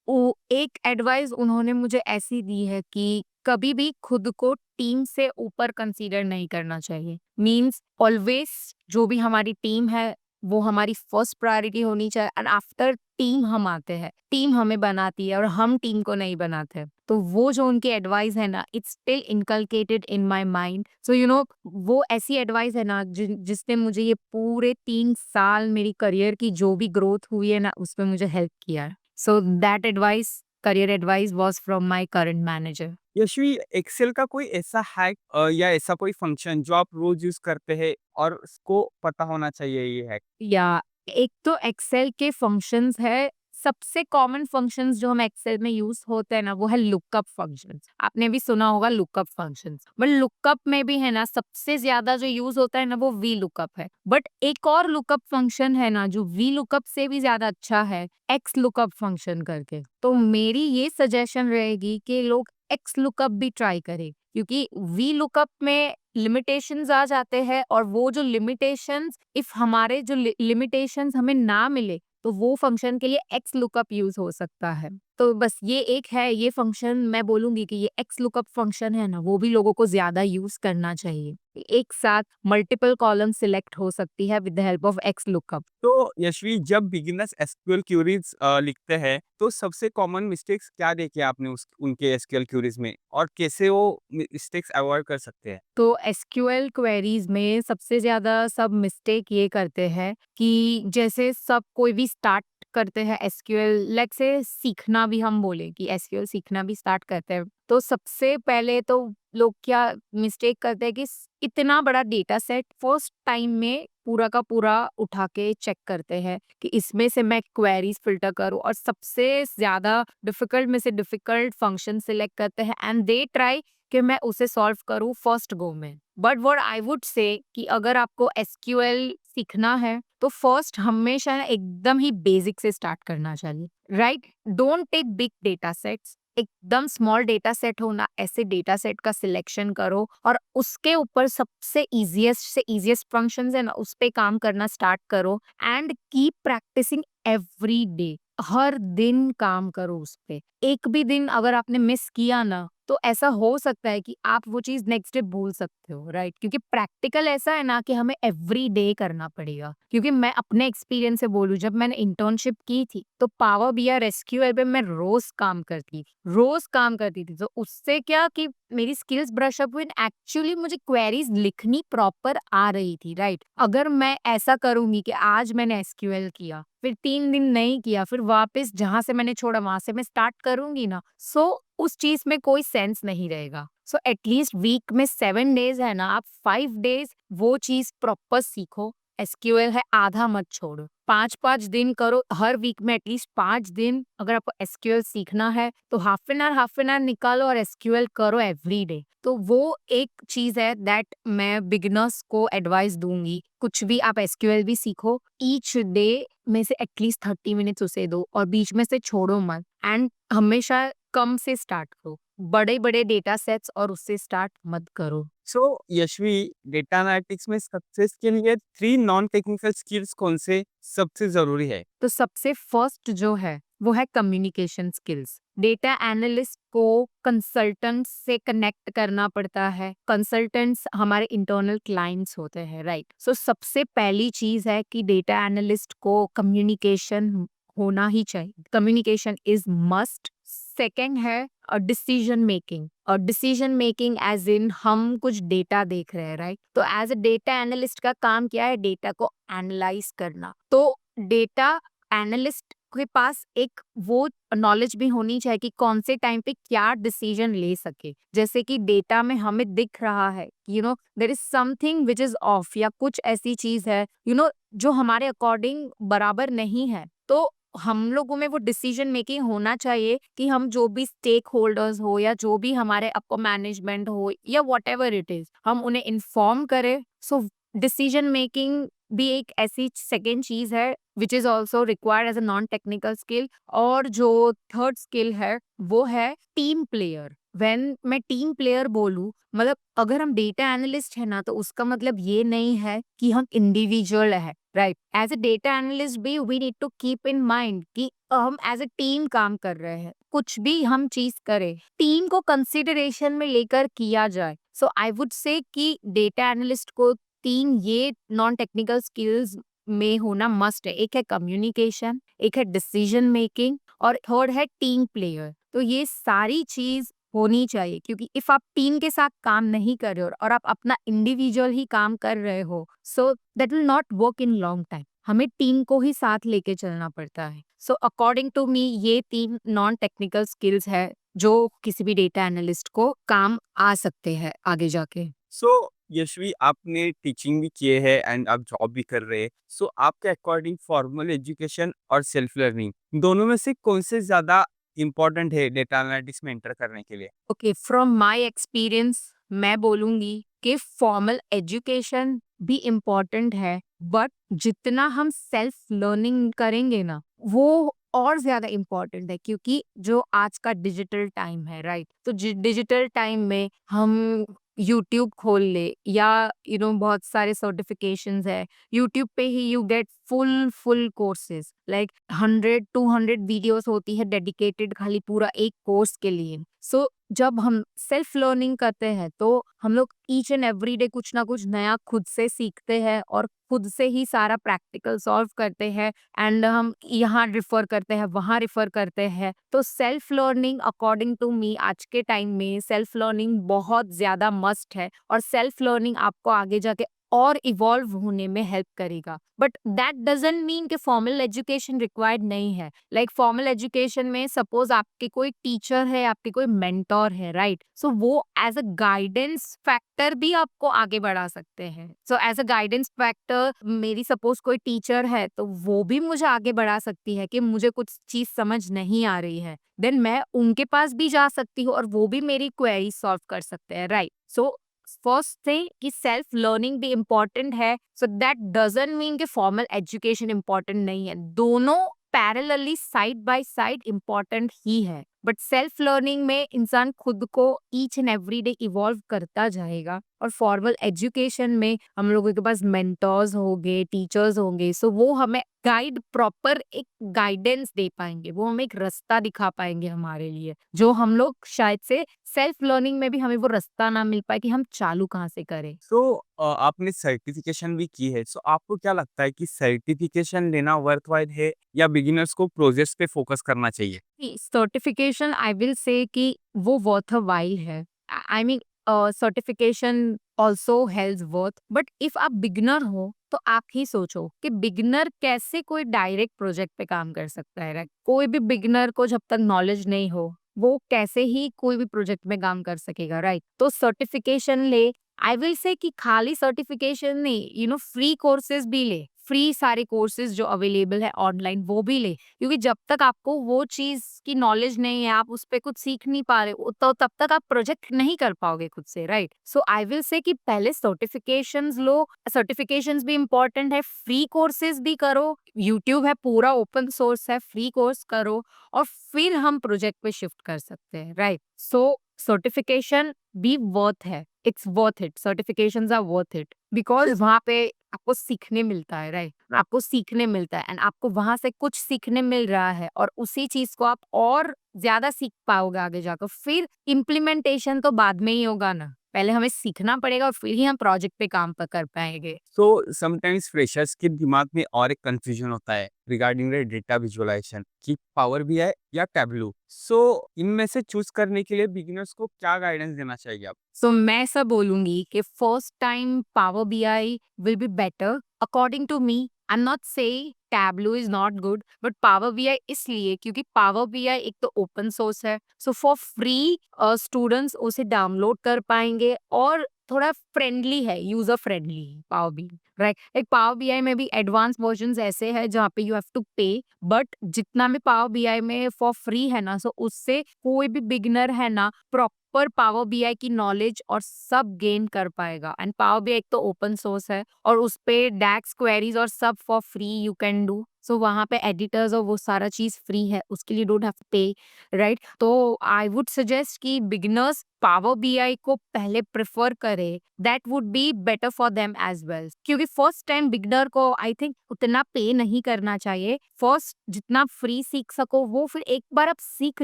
वो एक एडवाइस उन्होंने मुझे ऐसी दी है कि कभी भी खुद को टीम से ऊपर कंसीडर नहीं करना चाहिए। मींस ऑलवेज जो भी हमारी टीम है वो हमारी फर्स्ट प्रायोरिटी होनी चाहिए, एंड आफ्टर टीम हम आते हैं। टीम हमें बनाती है और हम टीम को नहीं बनाते। तो वो जो उनकी एडवाइस है ना, it's still inculcated in my mind. So वो ऐसी एडवाइस है ना जिसने मुझे ये पूरे 3 साल मेरी करियर की जो भी ग्रोथ हुई है ना, उसमें मुझे हेल्प किया। So that advice, career advice, was from my current manager. Yashvi, excel का कोई ऐसा हैक या ऐसा कोई फंक्शन जो आप रोज यूज करते हैं और उसको पता होना चाहिए ये हैक? या एक तो एक्सेल के फंक्शंस है, सबसे कॉमन फंक्शंस जो हम एक्सेल में यूज होते हैं ना, वो है लुकअप फंक्शंस। आपने भी सुना होगा लुकअप फंक्शंस, बट लुकअप में भी है ना, सबसे ज्यादा जो यूज होता है ना, वो वी लुकअप है। बट एक और लुकअप फंक्शन है ना जो वी लुकअप से भी ज्यादा अच्छा है, एक्स लुकअप फंक्शन करके। तो मेरी ये सजेशन रहेगी कि लोग एक्स लुकअप भी ट्राई करें, क्योंकि वी लुकअप में लिमिटेशंस आ जाते हैं, और वो जो लिमिटेशंस, इफ हमारे जो लिमिटेशंस हमें ना मिले तो वो फंक्शन के लिए एक्स लुकअप यूज हो सकता है। तो बस ये एक है, ये फंक्शन मैं बोलूंगी कि ये एक्स लुकअप फंक्शन है ना, वो भी लोगों को ज्यादा यूज करना चाहिए। एक साथ मल्टीपल कॉलम सिलेक्ट हो सकती है with the help of x lookup. तो यशवी, जब बिगिनर्स एसक्यूएल क्यूरीज लिखते हैं तो सबसे कॉमन मिस्टेक्स क्या देखे आपने उनके एसक्यूएल क्यूरीज में, और कैसे वो मिस्टेक्स अवॉइड कर सकते हैं? तो एसक्यूएल क्वेरीज में सबसे ज्यादा सब मिस्टेक ये करते हैं कि जैसे सब कोई भी स्टार्ट करते हैं एसक्यूएल, लेट से सीखना भी हम बोले कि एसक्यूएल सीखना भी स्टार्ट करते हैं, तो सबसे पहले तो लोग क्या मिस्टेक करते हैं कि इतना बड़ा डेटा सेट फर्स्ट टाइम में पूरा का पूरा उठा के चेक करते हैं कि इसमें से मैं क्वेरीज फिल्टर करूँ और सबसे ज़्यादा डिफिकल्ट में से डिफिकल्ट फंक्शन सिलेक्ट करते हैं एंड दे ट्राई कि मैं उसे सॉल्व करूँ फर्स्ट गो में। But what I would say कि अगर आपको एसक्यूएल सीखना है तो फर्स्ट हमेशा ना एकदम ही बेसिक से स्टार्ट करना चाहिए, right? Don't take big data sets, एकदम स्मॉल डेटा सेट हो ना, ऐसे डेटा सेट का सिलेक्शन करो और उसके ऊपर सबसे इजीएस्ट से इजीएस्ट फंक्शंस है ना उस पे काम करना स्टार्ट करो and keep practicing every day. हर दिन काम करो उस पे। एक भी दिन अगर आपने मिस किया ना तो ऐसा हो सकता है कि आप वो चीज नेक्स्ट डे भूल सकते हो, राइट? क्योंकि प्रैक्टिकल ऐसा है ना कि हमें एवरी डे करना पड़ेगा। क्योंकि मैं अपने एक्सपीरियंस से बोलूं, जब मैंने इंटर्नशिप की थी तो पावर बीआई एसक्यूएल पे मैं रोज काम करती थी। तो उससे क्या कि मेरी स्किल्स ब्रश अप हुई, एक्चुअली मुझे क्वेरीज लिखनी प्रॉपर आ रही थी, राइट? अगर मैं ऐसा करूंगी कि आज मैंने एसक्यूएल किया, फिर 3 दिन नहीं किया, फिर वापस जहां से मैंने छोड़ा वहां से मैं स्टार्ट करूंगी ना, सो उस चीज में कोई सेंस नहीं रहेगा। सो एटलीस्ट वीक में 7 डेज है ना, आप 5 डेज वो चीज प्रॉपर सीखो। एसक्यूएल है, आधा मत छोड़ो, 5-5 दिन करो, हर वीक में एटलीस्ट 5 दिन। अगर आपको एसक्यूएल सीखना है तो हाफ एन आवर निकालो और एसक्यूएल करो एवरी डे। तो वो एक चीज है दैट मैं बिगिनर्स को एडवाइस दूंगी। कुछ भी आप एसक्यूएल भी सीखो, ईच डे में से एटलीस्ट 30 मिनट्स उसे दो और बीच में से छोड़ो मत एंड हमेशा कम से स्टार्ट करो, बड़े बड़े डेटा सेट्स और उससे स्टार्ट मत करो। सो यशवी, डेटा एनालिटिक्स में सक्सेस के लिए 3 नॉन टेक्निकल स्किल्स कौन से सबसे जरूरी है? तो सबसे फर्स्ट जो है वो है कम्युनिकेशन स्किल्स। डेटा एनालिस्ट को कंसल्टेंट्स से कनेक्ट करना पड़ता है। कंसल्टेंट्स हमारे इंटरनल क्लाइंट्स होते हैं, राइट? सो सबसे पहली चीज है कि डेटा एनालिस्ट को कम्युनिकेशन होना ही चाहिए। Communication is must. सेकेंड है डिसीजन मेकिंग, और डिसीजन मेकिंग एज इन हम कुछ डेटा देख रहे हैं, राइट? तो एज अ डेटा एनालिस्ट का काम क्या है? डेटा को एनालाइज करना। तो डेटा एनालिस्ट के पास एक वो नॉलेज भी होनी चाहिए कि कौन से टाइम पे क्या डिसीजन ले सके। जैसे कि डेटा में हमें दिख रहा है, there is something which is off, या कुछ ऐसी चीज है जो हमारे अकॉर्डिंग बराबर नहीं है, तो हम लोगों में वो डिसीजन मेकिंग होना चाहिए कि हम जो भी स्टेक होल्डर्स हो या जो भी हमारे अपर मैनेजमेंट हो या वॉट एवर इट इज, हम उन्हें इन्फॉर्म करें। सो डिसीजन मेकिंग भी एक ऐसी सेकेंड चीज है which is also required as a non technical skill. और जो थर्ड स्किल है वो है टीम प्लेयर। व्हेन मैं टीम प्लेयर बोलूं, मतलब अगर हम डेटा एनालिस्ट है ना तो उसका मतलब ये नहीं है कि हम इंडिविजुअल है, right? As a data analyst भी we need to keep in mind कि हम एज अ टीम काम कर रहे हैं। कुछ भी हम चीज करें, टीम को कंसिडरेशन में लेकर किया जाए। सो आई वुड से कि डेटा एनालिस्ट को 3 ये नॉन टेक्निकल स्किल्स में होना मस्ट है। एक है कम्युनिकेशन, एक है डिसीजन मेकिंग और थर्ड है टीम प्लेयर। तो ये सारी चीज होनी चाहिए, क्योंकि इफ आप टीम के साथ काम नहीं कर रहे हो और आप अपना इंडिविजुअल ही काम कर रहे हो, so that will not work in long time. हमें टीम को ही साथ लेके चलना पड़ता है। सो अकॉर्डिंग टू मी ये 3 नॉन टेक्निकल स्किल्स है जो किसी भी डेटा एनालिस्ट को काम आ सकते हैं आगे जाके। सो यशवी, आपने टीचिंग भी किए हैं एंड आप जॉब भी कर रहे हैं। सो आपके अकॉर्डिंग फॉर्मल एजुकेशन और सेल्फ लर्निंग दोनों में से कौन से ज्यादा इम्पोर्टेंट है डेटा एनालिटिक्स में एंटर करने के लिए? ओके, फ्रॉम माय एक्सपीरियंस मैं बोलूंगी कि फॉर्मल एजुकेशन भी इम्पोर्टेंट है, बट जितना हम सेल्फ लर्निंग करेंगे ना वो और ज्यादा इम्पोर्टेंट है। क्योंकि जो आज का डिजिटल टाइम है, राइट? तो डिजिटल टाइम में हम यूट्यूब खोल ले या बहुत सारे सर्टिफिकेशंस है। यूट्यूब पे ही you get full courses, like 100-200 videos होती है डेडिकेटेड खाली पूरा एक कोर्स के लिए। सो जब हम सेल्फ लर्निंग करते हैं तो हम लोग ईच एंड एवरी डे कुछ ना कुछ नया खुद से सीखते हैं और खुद से ही सारा प्रैक्टिकल सॉल्व करते हैं एंड हम यहाँ रिफर करते हैं, वहाँ रिफर करते हैं। तो self learning according to me आज के टाइम में सेल्फ लर्निंग बहुत ज्यादा मस्ट है, और सेल्फ लर्निंग आपको आगे जाके और इवॉल्व होने में हेल्प करेगा। बट दैट डजंट मीन कि फॉर्मल एजुकेशन रिक्वायर्ड नहीं है। लाइक फॉर्मल एजुकेशन में सपोज आपके कोई टीचर है, आपके कोई मेंटोर है, राइट? सो वो एज अ गाइडेंस फैक्टर भी आपको आगे बढ़ा सकते हैं। So as a guidance factor मेरी सपोज कोई टीचर है, तो वो भी मुझे आगे बढ़ा सकती है कि मुझे कुछ चीज समझ नहीं आ रही है, देन मैं उनके पास भी जा सकती हूँ और वो भी मेरी क्वेरी सॉल्व कर सकते हैं, राइट? सो फर्स्ट थिंग कि सेल्फ लर्निंग भी इम्पोर्टेंट है। सो दैट डजंट मीन कि फॉर्मल एजुकेशन इम्पोर्टेंट नहीं है। दोनों parallelly side by side important ही है। बट सेल्फ लर्निंग में इंसान खुद को each and every day evolve करता जाएगा, और फॉर्मल एजुकेशन में हम लोगों के पास मेंटर्स होंगे, टीचर्स होंगे, सो वो हमें गाइड प्रॉपर एक गाइडेंस दे पाएंगे, वो हमें एक रास्ता दिखा पाएंगे हमारे लिए, जो हम लोग शायद से सेल्फ लर्निंग में भी हमें वो रास्ता ना मिल पाए कि हम चालू कहाँ से करें। तो आपने सर्टिफिकेशन भी की है, सो आपको क्या लगता है कि सर्टिफिकेशन लेना वर्थवाइल है या बिगिनर्स को प्रोजेक्ट्स पे फोकस करना चाहिए? सर्टिफिकेशन आई विल से कि वो वर्थ अ वाइल है। I mean certification also health worth, but if आप बिगनर हो तो आप ही सोचो कि बिगनर कैसे कोई डायरेक्ट प्रोजेक्ट पे काम कर सकता है, राइट? कोई भी बिगनर को जब तक नॉलेज नहीं हो, वो कैसे ही कोई भी प्रोजेक्ट में काम कर सकेगा, राइट? तो सर्टिफिकेशन ले। आई विल से कि खाली सर्टिफिकेशन नहीं, फ्री कोर्सेज भी ले, फ्री सारे कोर्सेज जो अवेलेबल है ऑनलाइन वो भी ले, क्योंकि जब तक आपको वो चीज की नॉलेज नहीं है, आप उस पे कुछ सीख नहीं पा रहे हो, तो तब तक आप प्रोजेक्ट नहीं कर पाओगे खुद से, राइट? सो आई विल से कि पहले सर्टिफिकेशंस लो। सर्टिफिकेशंस भी इंपॉर्टेंट है, फ्री कोर्सेज भी करो, यूट्यूब है, पूरा ओपन सोर्स है, फ्री कोर्स करो, और फिर हम प्रोजेक्ट पे शिफ्ट कर सकते हैं, राइट? सो सर्टिफिकेशन भी वर्थ है, it's worth it, certifications are worth it, because वहां पे आपको सीखने मिलता है, राइट? आपको सीखने मिलता है, एंड आपको वहां से कुछ सीखने मिल रहा है, और उसी चीज को आप और ज्यादा सीख पाओगे आगे जाकर। फिर इम्प्लीमेंटेशन तो बाद में ही होगा ना, पहले हमें सीखना पड़ेगा और फिर ही हम प्रोजेक्ट पे काम कर पाएंगे। तो समटाइम्स फ्रेशर्स के दिमाग में और एक कंफ्यूजन होता है रिगार्डिंग द डेटा विजुअलाइजेशन कि पावर बीआई या टैबलू। सो इनमें से चूज करने के लिए बिगिनर्स को क्या गाइडेंस देना चाहिए आप? सो मैं ऐसा बोलूंगी कि first time Power BI will be better according to me. I am not say Tableau is not good, but Power BI इसलिए क्योंकि पावर बीआई एक तो ओपन सोर्स है, सो फॉर फ्री स्टूडेंट्स उसे डाउनलोड कर पाएंगे, और थोड़ा फ्रेंडली है, यूजर फ्रेंडली है पावर बीआई, राइट? एक पावर बीआई में भी एडवांस वर्जन ऐसे है जहाँ पे you have to pay, but जितना भी पावर बीआई में फॉर फ्री है ना, सो उससे कोई भी बिगिनर है ना प्रॉपर पावर बीआई की नॉलेज और सब गेन कर पाएगा। एंड पावर बीआई एक तो ओपन सोर्स है, और उस पे डैक्स क्वेरीज और सब for free you can do. So वहां पे एडिटर्स और वो सारा चीज फ्री है, उसके लिए don't have to pay, right? तो आई वुड सजेस्ट कि बिगिनर्स पावर बीआई को पहले प्रेफर करे, that would be better for them as well, क्योंकि फर्स्ट टाइम बिगनर को आई थिंक उतना पे नहीं करना चाहिए। फर्स्ट जितना फ्री सीख सको वो, फिर एक बार आप सीख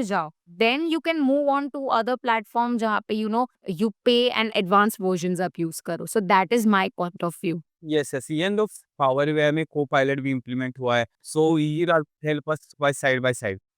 जाओ, then you can move on to other platform जहाँ पे you pay and advance version आप यूज करो। So that is my point of view. Yes, yes, and of Power BI में को-पायलट भी इम्प्लीमेंट हुआ है, so he will help us by side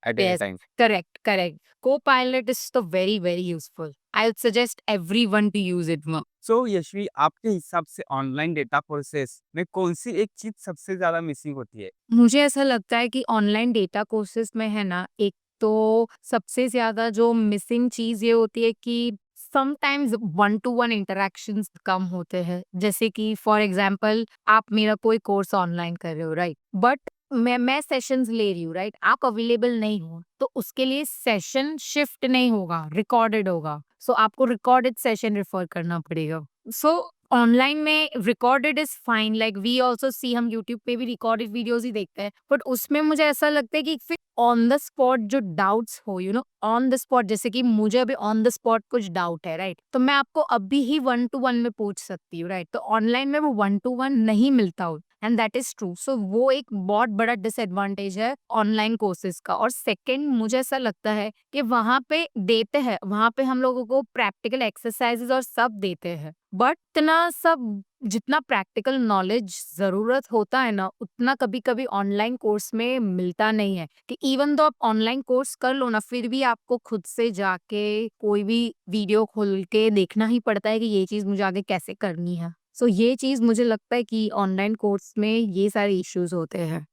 at any Yes, time. correct, correct. Copilot is so very, very useful. I would suggest everyone to use it more. सो यशवी, आपके हिसाब से ऑनलाइन डेटा प्रोसेस में कौन सी एक चीज सबसे ज्यादा मिसिंग होती है? मुझे ऐसा लगता है कि ऑनलाइन डेटा कोर्सेज में है ना, एक तो सबसे ज्यादा जो मिसिंग चीज ये होती है कि sometimes one to one interactions कम होते हैं। जैसे कि फॉर एग्जांपल आप मेरा कोई कोर्स ऑनलाइन कर रहे हो, राइट? बट मैं सेशंस ले रही हूँ, राइट? आप अवेलेबल नहीं हो, तो उसके लिए सेशन शिफ्ट नहीं होगा, रिकॉर्डेड होगा। सो आपको रिकॉर्डेड सेशन रेफर करना पड़ेगा। सो ऑनलाइन में recorded is fine, like we also see, हम यूट्यूब पे भी रिकॉर्डेड वीडियोस ही देखते हैं, बट उसमें मुझे ऐसा लगता है कि फिर ऑन द स्पॉट जो डाउट्स हो, ऑन द स्पॉट, जैसे कि मुझे अभी ऑन द स्पॉट कुछ डाउट है, राइट? तो मैं आपको अभी ही वन टू वन में पूछ सकती हूँ, राइट? तो ऑनलाइन में वो वन टू वन नहीं मिलता हो, एंड दैट इज ट्रू। सो वो एक बहुत बड़ा डिसएडवांटेज है ऑनलाइन कोर्सेज का। और सेकंड, मुझे ऐसा लगता है कि वहां पे देते हैं, वहां पे हम लोगों को प्रैक्टिकल एक्सरसाइजेज और सब देते हैं, बट इतना सब जितना प्रैक्टिकल नॉलेज जरूरत होता है ना, उतना कभी कभी ऑनलाइन कोर्स में मिलता नहीं है। कि इवन दो आप ऑनलाइन कोर्स कर लो ना, फिर भी आपको खुद से जाके कोई भी वीडियो खोल के देखना ही पड़ता है कि ये चीज मुझे आगे कैसे करनी है। सो ये चीज़ मुझे लगता है कि ऑनलाइन कोर्स में ये सारे इश्यूज़ होते हैं।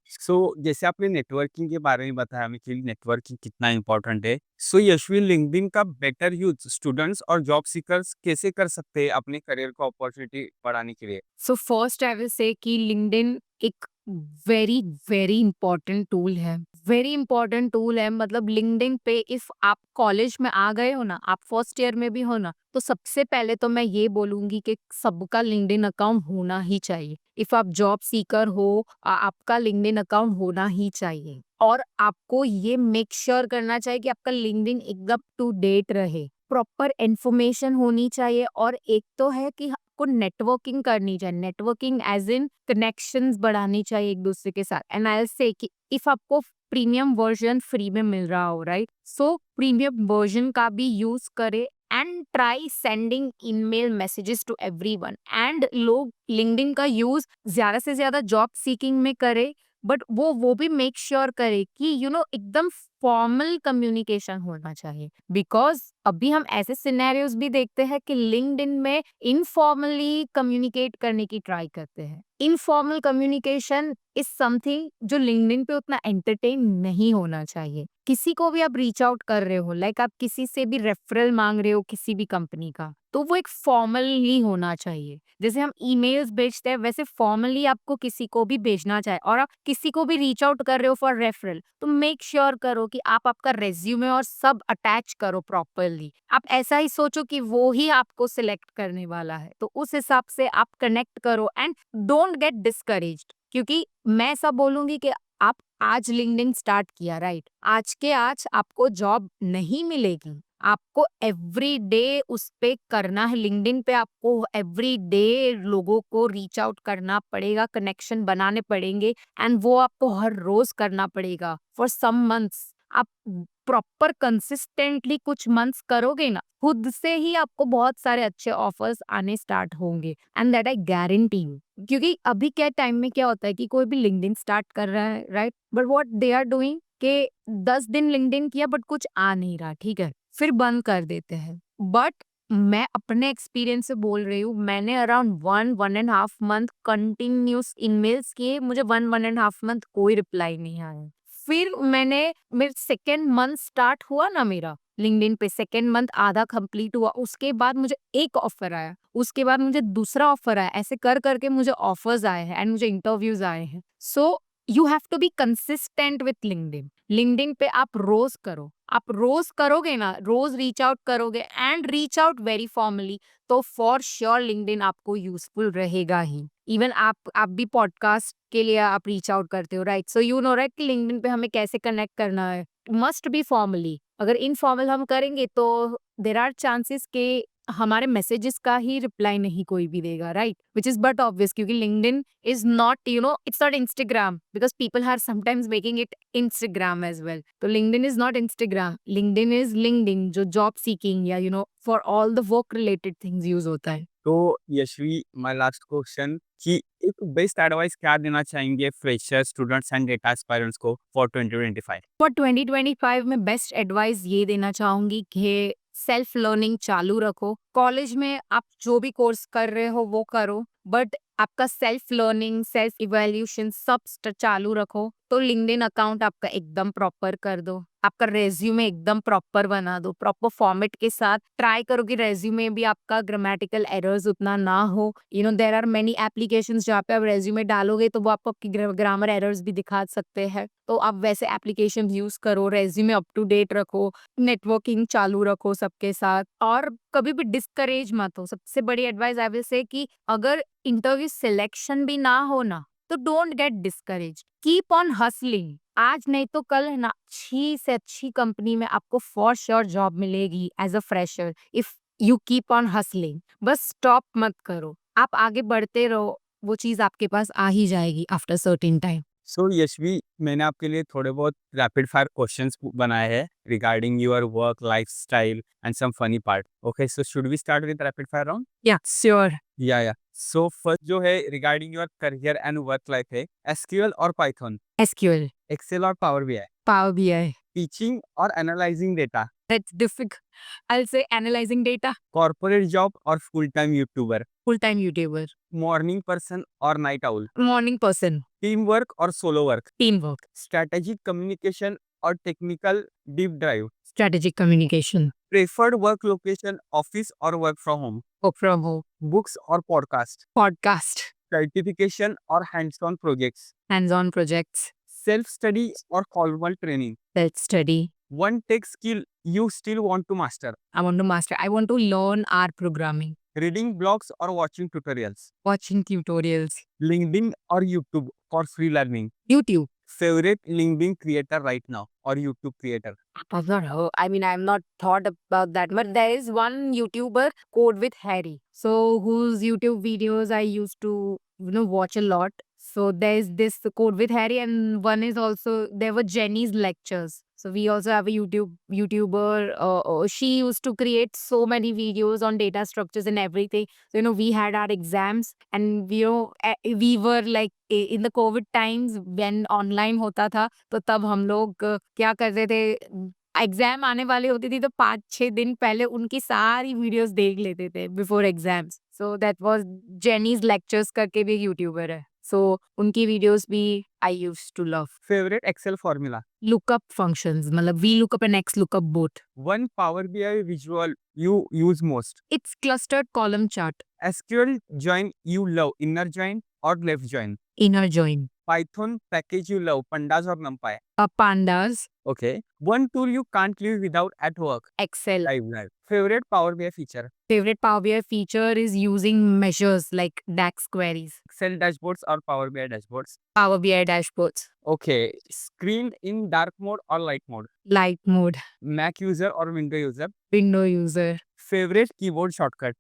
जैसे आपने नेटवर्किंग के बारे में बताया हमें कि नेटवर्किंग कितना इम्पोर्टेंट है। यशवी, लिंक्डइन का बेटर यूज़ स्टूडेंट्स और जॉब सीकर्स कैसे कर सकते हैं अपने करियर को अपॉर्चुनिटी बढ़ाने के लिए? सो फर्स्ट आई विल से कि लिंक्डइन एक वेरी वेरी इंपॉर्टेंट टूल है। वेरी इंपॉर्टेंट टूल है, मतलब लिंक्डइन पे इफ आप कॉलेज में आ गए हो ना, आप फर्स्ट ईयर में भी हो ना, तो सबसे पहले तो मैं ये बोलूंगी कि सबका लिंक्डइन अकाउंट होना ही चाहिए। इफ आप जॉब सीकर हो, आपका लिंक्डइन अकाउंट होना ही चाहिए। और आपको ये मेक श्योर करना चाहिए कि आपका लिंक्डइन एकदम टू डेट रहे, प्रॉपर इन्फॉर्मेशन होनी चाहिए। और एक तो है कि आपको नेटवर्किंग करनी चाहिए, नेटवर्किंग एज इन कनेक्शंस बढ़ानी चाहिए एक दूसरे के साथ। एंड आई विल से कि इफ आपको प्रीमियम वर्जन फ्री में मिल रहा हो, राइट, सो प्रीमियम वर्जन का भी यूज करे and try sending email messages to everyone. And लोग लिंक्डइन का यूज ज्यादा से ज्यादा जॉब सीकिंग में करे, बट वो भी मेक श्योर करे कि एकदम फॉर्मल कम्युनिकेशन होना चाहिए। बिकॉज अभी हम ऐसे सिनेरियोज भी देखते हैं कि लिंक्डइन में इनफॉर्मली कम्युनिकेट करने की ट्राई करते हैं। इनफॉर्मल कम्युनिकेशन इज समथिंग जो लिंक्डइन पे उतना एंटरटेन नहीं होना चाहिए। किसी को भी आप रीच आउट कर रहे हो, लाइक आप किसी से भी रेफरल मांग रहे हो किसी भी कंपनी का, तो वो एक फॉर्मल ही होना चाहिए। जैसे हम ईमेल्स भेजते हैं वैसे फॉर्मली आपको किसी को भी भेजना चाहिए। और आप किसी को भी रीच आउट कर रहे हो फॉर रेफरल, तो मेक श्योर करो कि आप आपका रेज्यूमे और सब अटैच करो प्रॉपरली। आप ऐसा ही सोचो कि वो ही आपको सिलेक्ट करने वाला है, तो उस हिसाब से आप कनेक्ट करो एंड डोंट गेट डिस्करेज्ड। क्योंकि मैं ऐसा बोलूंगी कि आप आज लिंक्डइन स्टार्ट किया, राइट, आज के आज आपको जॉब नहीं मिलेगी। आपको एवरी डे उस पे करना है, लिंक्डइन पे आपको एवरी डे लोगों को रीच आउट करना पड़ेगा, कनेक्शन बनाने पड़ेंगे एंड वो आपको हर रोज करना पड़ेगा फॉर सम मंथ्स। आप प्रॉपर कंसिस्टेंटली कुछ मंथ्स करोगे ना, खुद से ही आपको बहुत सारे अच्छे ऑफर्स आने स्टार्ट होंगे and that I guarantee you. क्योंकि अभी क्या टाइम में क्या होता है कि कोई भी लिंक्डइन स्टार्ट कर रहा है, right, but what they are doing के 10 दिन लिंक्डइन किया बट कुछ आ नहीं रहा, ठीक है, फिर बंद कर देते हैं। बट मैं अपने एक्सपीरियंस से बोल रही हूँ, मैंने अराउंड 1.5 मंथ कंटिन्यूस ईमेल्स किए, मुझे 1.5 मंथ कोई रिप्लाई नहीं आया। फिर मेरे सेकेंड मंथ स्टार्ट हुआ ना मेरा लिंक्डइन पे, सेकेंड मंथ आधा कंप्लीट हुआ, उसके बाद मुझे एक ऑफर आया, उसके बाद मुझे दूसरा ऑफर आया, ऐसे कर करके मुझे ऑफर्स आए हैं एंड मुझे इंटरव्यूज आए हैं। So you have to be consistent with LinkedIn. LinkedIn पे आप रोज करो, आप रोज करोगे ना, रोज रीच आउट करोगे and reach out very formally, तो फॉर श्योर लिंक्डइन आपको यूजफुल रहेगा ही। इवन आप भी पॉडकास्ट के लिए आप रीच आउट करते हो, right, so you know right कि लिंक्डइन पे हमें कैसे कनेक्ट करना है। Must be formally. अगर इनफॉर्मल हम करेंगे तो देर आर चांसेस के हमारे मैसेजेस का ही रिप्लाई नहीं कोई भी देगा, right, which is but obvious, क्योंकि LinkedIn is not it's not Instagram, because people are sometimes making it Instagram as well. तो LinkedIn is not Instagram, LinkedIn is LinkedIn, जो जॉब सीकिंग या for all the work related things use होता है। तो यशवी, माय लास्ट क्वेश्चन कि एक बेस्ट एडवाइस क्या देना चाहेंगे fresher students and data aspirants को फॉर 2025? फॉर 2025 में बेस्ट एडवाइस ये देना चाहूंगी कि सेल्फ लर्निंग चालू रखो। कॉलेज में आप जो भी कोर्स कर रहे हो वो करो, बट आपका सेल्फ लर्निंग, सेल्फ इवैल्यूएशन सब चालू रखो। तो लिंक्डइन अकाउंट आपका एकदम प्रॉपर कर दो, आपका रेज्यूमे एकदम प्रॉपर बना दो, प्रॉपर फॉर्मेट के साथ ट्राई करो कि रेज्यूमे भी आपका ग्रामेटिकल एरर्स उतना ना हो। देयर आर मेनी एप्लीकेशंस जहाँ पे आप रेज्यूमे डालोगे तो वो आपको आपकी ग्रामर एरर्स भी दिखा सकते हैं, तो आप वैसे एप्लीकेशन यूज करो, रेज्यूमे अप टू डेट रखो, नेटवर्किंग चालू रखो सबके साथ, और कभी भी डिस्करेज मत हो। सबसे बड़ी एडवाइस आई विल से कि अगर इंटरव्यू सिलेक्शन भी ना हो ना, तो don't get discourage, keep on hustling. आज नहीं तो कल है ना, अच्छी से अच्छी कंपनी में आपको फॉर श्योर जॉब मिलेगी as a fresher if you keep on hustling. बस स्टॉप मत करो, आप आगे बढ़ते रहो, वो चीज आपके पास आ ही जाएगी आफ्टर सर्टेन टाइम। यशवी, मैंने आपके लिए थोड़े बहुत रैपिड फायर क्वेश्चंस बनाए हैं regarding your work lifestyle and some funny part. Okay, so should we start with rapid fire round? Yeah sure. Yeah so first जो है regarding your career and work life है, एसक्यूएल और पाइथन, एसक्यूएल। एक्सेल और Power BI, Power BI. Teaching और analysing data, That's difficult. I'll say analyzing data. Corporate job or full-time YouTuber? Full-time YouTuber. Morning person or night owl? Morning person. Teamwork or solo work? Teamwork. Strategic communication or technical deep dive? Strategic communication. Preferred work location, office or work from home? Work from home. Books or podcast? Podcast. Certification or hands-on projects? Hands-on projects. Self-study or formal training? Self-study. One tech skill you still want to master? I want to master. I want to learn R programming. Reading blogs or watching tutorials? Watching tutorials. LinkedIn or YouTube for free learning? YouTube. Favorite LinkedIn creator right now or YouTube creator? I've not heard. I mean, I've not thought about that. But there is one YouTuber, Code with Harry. So whose YouTube videos I used to, watch a lot. So there's this Code with Harry, and one is also there were Jenny's lectures. So we also have a YouTuber. She used to create so many videos on data structures and everything. So we had our exams, and we were like in the COVID times when online होता था, तो तब हम लोग क्या करते थे, एग्जाम आने वाले होती थी तो 5-6 दिन पहले उनकी सारी वीडियोस देख लेते थे before exams. So that was Jenny's lectures करके भी यूट्यूबर है. सो उनकी वीडियोस भी I used to love. Favorite Excel formula? Lookup functions, मतलब V lookup and X lookup both. One Power BI visual you use most? It's clustered column chart. SQL join you love, inner join or left join? Inner join. Python package you love, pandas or numpy? Pandas. Okay. One tool you can't live without at work? Excel. Live. Favorite Power BI feature? Favorite Power BI feature is using measures like DAX queries. Excel dashboards or Power BI dashboards? Power BI dashboards. Okay. Screen in dark mode or light mode? Light mode. Mac user or Windows user? Window user. Favorite keyboard shortcut?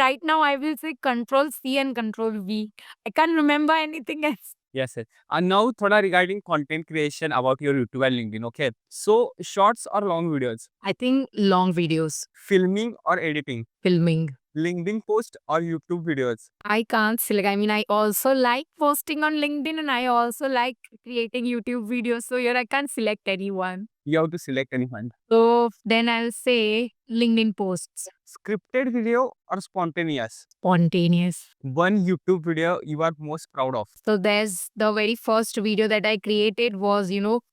Right now I will say Control C and Control V. I can't remember anything else. Yes, sir. And now thoda regarding content creation about your YouTube and LinkedIn. Okay. So shorts or long videos? I think long videos. Filming or editing? Filming. LinkedIn post or YouTube videos? I can't select. I mean, I also like posting on LinkedIn and I also like creating YouTube videos. So here I can't select anyone. You have to select anyone. So then I'll say LinkedIn posts. Scripted video or spontaneous? Spontaneous. One YouTube video you are most proud of? So there's the very first video that I created was,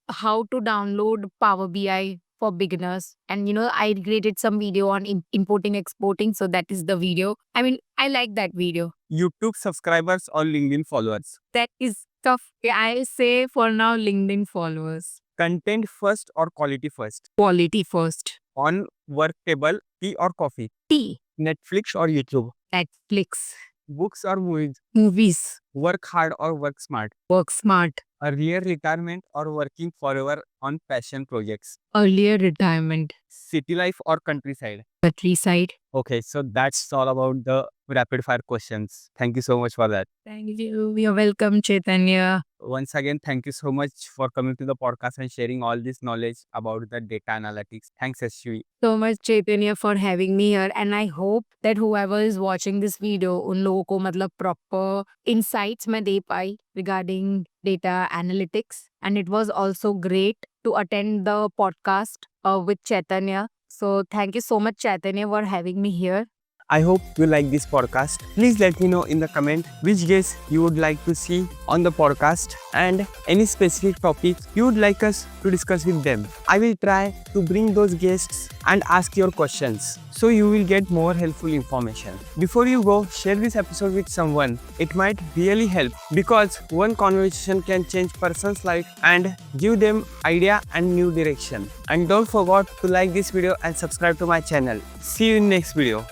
how to download Power BI for beginners. And, I created some video on importing, exporting. So that is the video. I mean, I like that video. YouTube subscribers or LinkedIn followers? That is tough. I'll say for now, LinkedIn followers. Content first or quality first? Quality first. On work table, tea or coffee? T. Netflix or YouTube? Netflix. Books or movies? Movies. Work hard or work smart? Work smart. Earlier retirement or working forever on passion projects? Earlier retirement. City life or countryside? Countryside. Okay, so that's all about the rapid fire questions. Thank you so much for that. Thank you. You're welcome, Chaitanya. Once again, thank you so much for coming to the podcast and sharing all this knowledge about the data analytics. Thanks, Ashwi. So much, Chaitanya, for having me here. And I hope that whoever is watching this video, उन लोगों को मतलब proper insights मैं दे पाई regarding data analytics. And it was also great to attend the podcast with Chaitanya. So thank you so much, Chaitanya, for having me here. I hope you like this podcast. Please let me know in the comment which guests you would like to see on the podcast and any specific topics you would like us to discuss with them. I will try to bring those guests and ask your questions so you will get more helpful information. Before you go, share this episode with someone. It might really help because one conversation can change person's life and give them idea and new direction. And don't forget to like this video and subscribe to my channel. See you in next video.